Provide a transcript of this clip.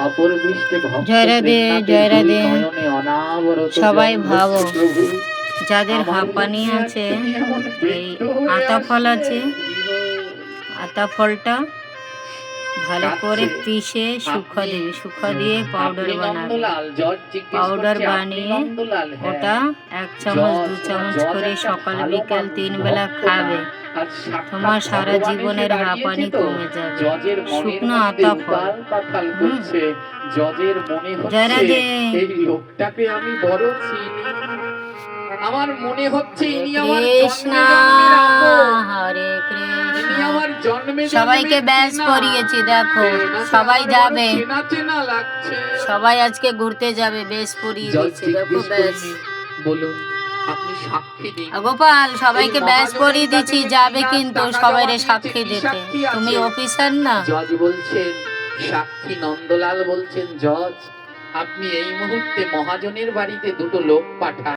অপর পৃষ্ঠে জয় রাধে, জয় রাধে। নয়নে অনাবরত সবাই জল ভাবো, ভরছে প্রভু। যাদের আমার হাঁপানি মনে আছে, তুমি এমন এই বৃদ্ধ হয়ে আতা ফল আসলে আছে, আতা ফলটা ভালো করে কাঁদছে। পিষে শুকা আপনি দিবি, শুকা দিয়ে পাউডার আপনি বানাবে। নন্দলাল? জজ জিজ্ঞেস পাউডার করছে, আপনি বানিয়ে নন্দলাল? ওটা হ্যাঁ। 1 চামচ 2 জজ চামচ জজ করে একটা সকাল ভালো বিকাল মানুষ, 3 বেলা ভক্ত না। খাবে। আর সাক্ষাৎ তোমার সারা ভগবান এসে জীবনের দাঁড়িয়েছে হাঁপানি তো। কমে যাবে। জজের মনের শুকনো মধ্যে আতা ফল। উতাল পাতাল করছে। জজের মনে জয় হচ্ছে রাধে। এই লোকটাকে আমি বড় চিনি। আমার মনে হচ্ছে হরে ইনি আমার কৃষ্ণ, জন্মে জন্মের আপন। হরে কৃষ্ণ। ইনি আমার জন্মে সবাইকে জন্মের ব্যাচ চেনা। পরিয়েছি, দেখো এনাকে সবাই আমার বড় যাবে, চেনা চেনা লাগছে। সবাই আজকে ঘুরতে যাবে, বেশ পরিয়ে জজ দিচ্ছে, দেখো জিজ্ঞেস ব্যাস। করলেন, বলুন আপনি সাক্ষী দিন। গোপাল, এই সবাইকে ব্যাচ মহাজনের পরিয়ে কাছে দিচ্ছি, যে যাবে তিনার কিন্তু টাকা সবাই জমা দিয়েছে, সাক্ষী কি দিতে। সাক্ষী তুমি আছে? অফিসার না? জজ বলছেন, সাক্ষী নন্দলাল বলছেন, জজ আপনি এই মুহূর্তে মহাজনের বাড়িতে দুটো লোক পাঠান।